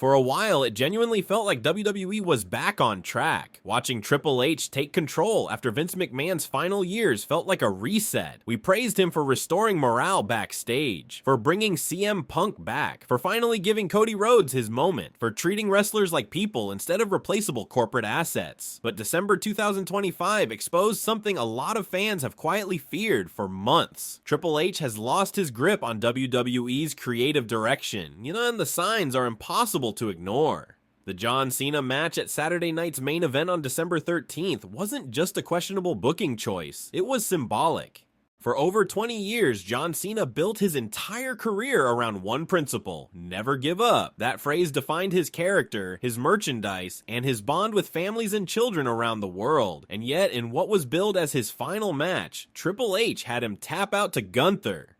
For a while, it genuinely felt like WWE was back on track. Watching Triple H take control after Vince McMahon's final years felt like a reset. We praised him for restoring morale backstage, for bringing CM Punk back, for finally giving Cody Rhodes his moment, for treating wrestlers like people instead of replaceable corporate assets. But December 2025 exposed something a lot of fans have quietly feared for months. Triple H has lost his grip on WWE's creative direction, and the signs are impossible to ignore. The John Cena match at Saturday night's main event on December 13th wasn't just a questionable booking choice, it was symbolic. For over 20 years, John Cena built his entire career around one principle: never give up. That phrase defined his character, his merchandise, and his bond with families and children around the world. And yet, in what was billed as his final match, Triple H had him tap out to Gunther.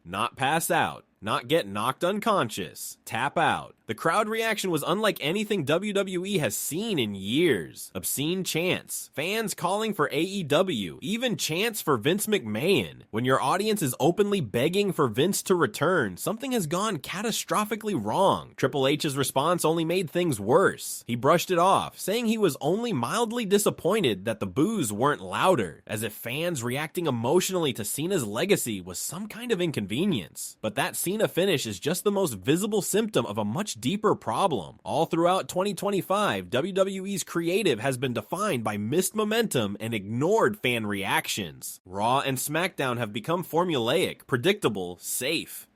Not pass out, not get knocked unconscious, tap out. The crowd reaction was unlike anything WWE has seen in years. Obscene chants, fans calling for AEW, even chants for Vince McMahon. When your audience is openly begging for Vince to return, something has gone catastrophically wrong. Triple H's response only made things worse. He brushed it off, saying he was only mildly disappointed that the boos weren't louder, as if fans reacting emotionally to Cena's legacy was some kind of inconvenience. But that Cena finish is just the most visible symptom of a much deeper problem. All throughout 2025, WWE's creative has been defined by missed momentum and ignored fan reactions. Raw and SmackDown have become formulaic, predictable, safe.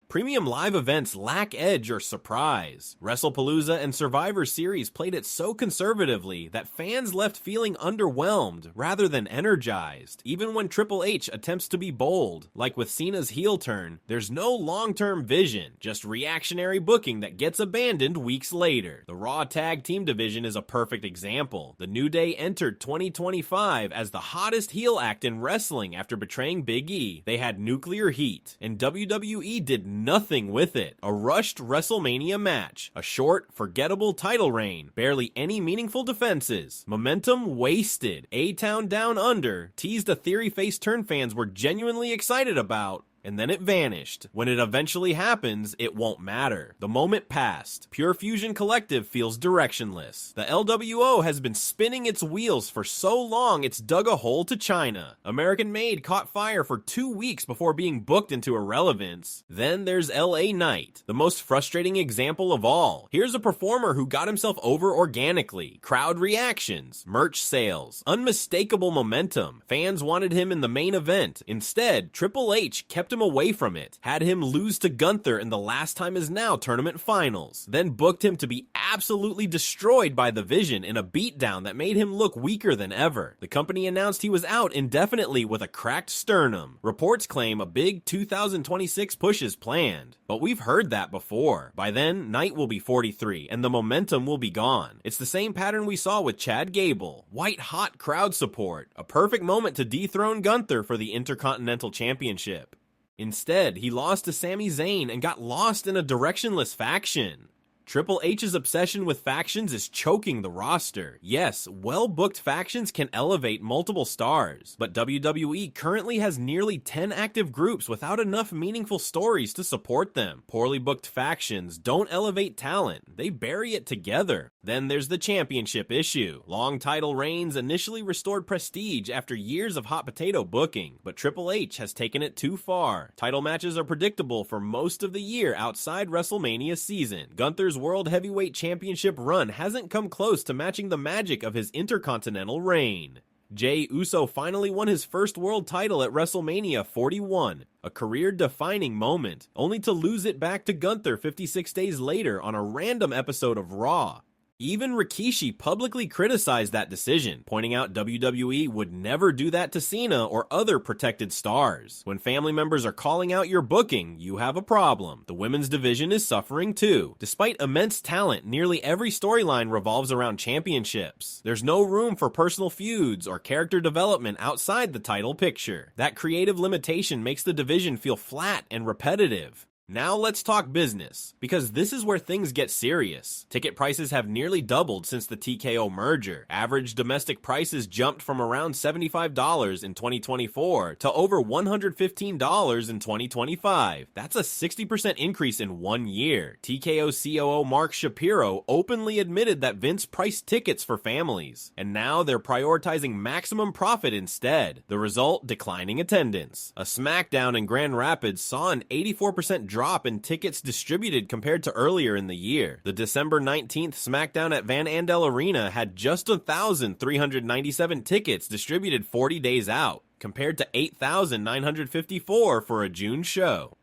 Premium live events lack edge or surprise. WrestlePalooza and Survivor Series played it so conservatively that fans left feeling underwhelmed rather than energized. Even when Triple H attempts to be bold, like with Cena's heel turn, there's no long-term vision, just reactionary booking that gets abandoned weeks later. The Raw Tag Team division is a perfect example. The New Day entered 2025 as the hottest heel act in wrestling after betraying Big E. They had nuclear heat, and WWE did nothing with it. A rushed WrestleMania match, a short, forgettable title reign, barely any meaningful defenses, momentum wasted. A-Town Down Under teased a theory face turn fans were genuinely excited about, and then it vanished. When it eventually happens, it won't matter. The moment passed. Pure Fusion Collective feels directionless. The LWO has been spinning its wheels for so long it's dug a hole to China. American Made caught fire for 2 weeks before being booked into irrelevance. Then there's LA Knight, the most frustrating example of all. Here's a performer who got himself over organically. Crowd reactions, merch sales, unmistakable momentum. Fans wanted him in the main event. Instead, Triple H kept him away from it, had him lose to Gunther in the Last Time Is Now tournament finals, then booked him to be absolutely destroyed by the Vision in a beatdown that made him look weaker than ever. The company announced he was out indefinitely with a cracked sternum. Reports claim a big 2026 push is planned, but we've heard that before. By then, Knight will be 43 and the momentum will be gone. It's the same pattern we saw with Chad Gable. White hot crowd support, a perfect moment to dethrone Gunther for the Intercontinental Championship. Instead, he lost to Sami Zayn and got lost in a directionless faction. Triple H's obsession with factions is choking the roster. Yes, well-booked factions can elevate multiple stars, but WWE currently has nearly 10 active groups without enough meaningful stories to support them. Poorly booked factions don't elevate talent, they bury it together. Then there's the championship issue. Long title reigns initially restored prestige after years of hot potato booking, but Triple H has taken it too far. Title matches are predictable for most of the year outside WrestleMania season. Gunther's World Heavyweight Championship run hasn't come close to matching the magic of his Intercontinental reign. Jey Uso finally won his first world title at WrestleMania 41, a career-defining moment, only to lose it back to Gunther 56 days later on a random episode of Raw. Even Rikishi publicly criticized that decision, pointing out WWE would never do that to Cena or other protected stars. When family members are calling out your booking, you have a problem. The women's division is suffering too. Despite immense talent, nearly every storyline revolves around championships. There's no room for personal feuds or character development outside the title picture. That creative limitation makes the division feel flat and repetitive. Now let's talk business, because this is where things get serious. Ticket prices have nearly doubled since the TKO merger. Average domestic prices jumped from around $75 in 2024 to over $115 in 2025. That's a 60% increase in 1 year. TKO COO Mark Shapiro openly admitted that Vince priced tickets for families, and now they're prioritizing maximum profit instead. The result, declining attendance. A SmackDown in Grand Rapids saw an 84% drop in tickets distributed compared to earlier in the year. The December 19th SmackDown at Van Andel Arena had just 1,397 tickets distributed 40 days out, compared to 8,954 for a June show.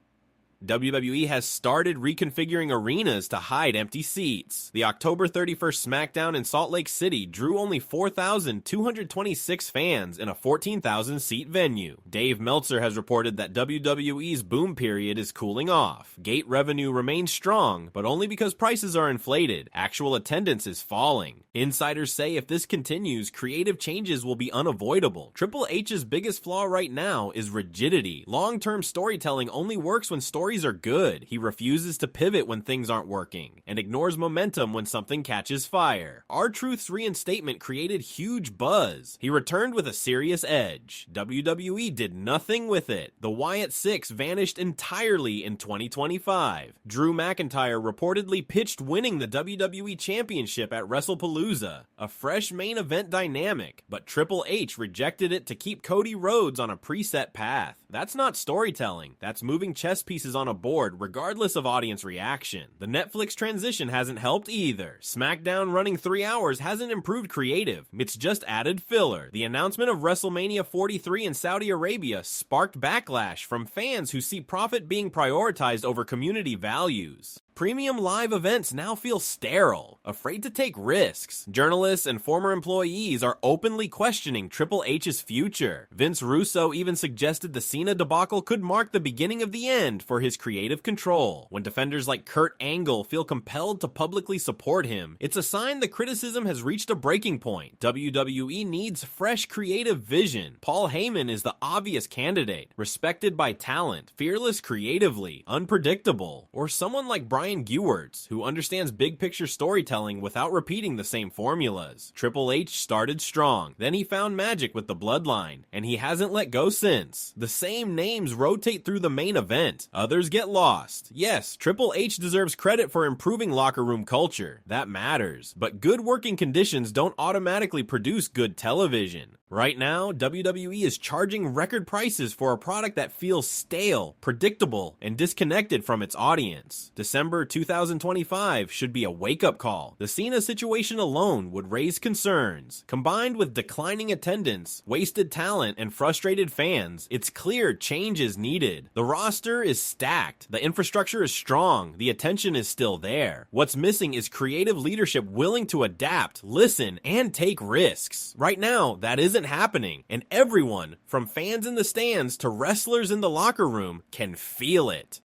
WWE has started reconfiguring arenas to hide empty seats. The October 31st SmackDown in Salt Lake City drew only 4,226 fans in a 14,000-seat venue. Dave Meltzer has reported that WWE's boom period is cooling off. Gate revenue remains strong, but only because prices are inflated. Actual attendance is falling. Insiders say if this continues, creative changes will be unavoidable. Triple H's biggest flaw right now is rigidity. Long-term storytelling only works when stories are good. He refuses to pivot when things aren't working, and ignores momentum when something catches fire. R-Truth's reinstatement created huge buzz. He returned with a serious edge. WWE did nothing with it. The Wyatt Six vanished entirely in 2025. Drew McIntyre reportedly pitched winning the WWE Championship at WrestlePalooza, a fresh main event dynamic, but Triple H rejected it to keep Cody Rhodes on a preset path. That's not storytelling. That's moving chess pieces on a board regardless of audience reaction. The Netflix transition hasn't helped either. SmackDown running 3 hours hasn't improved creative. It's just added filler. The announcement of WrestleMania 43 in Saudi Arabia sparked backlash from fans who see profit being prioritized over community values. Premium live events now feel sterile, afraid to take risks. Journalists and former employees are openly questioning Triple H's future. Vince Russo even suggested the Cena debacle could mark the beginning of the end for his creative control. When defenders like Kurt Angle feel compelled to publicly support him, it's a sign the criticism has reached a breaking point. WWE needs fresh creative vision. Paul Heyman is the obvious candidate, respected by talent, fearless creatively, unpredictable, or someone like Brian Gewirtz, who understands big-picture storytelling without repeating the same formulas. Triple H started strong, then he found magic with the Bloodline, and he hasn't let go since. The same names rotate through the main event. Others get lost. Yes, Triple H deserves credit for improving locker room culture. That matters. But good working conditions don't automatically produce good television. Right now, WWE is charging record prices for a product that feels stale, predictable, and disconnected from its audience. December 2025 should be a wake-up call. The Cena situation alone would raise concerns. Combined with declining attendance, wasted talent, and frustrated fans, it's clear change is needed. The roster is stacked, the infrastructure is strong, the attention is still there. What's missing is creative leadership willing to adapt, listen, and take risks. Right now, that isn't happening, and everyone, from fans in the stands to wrestlers in the locker room, can feel it.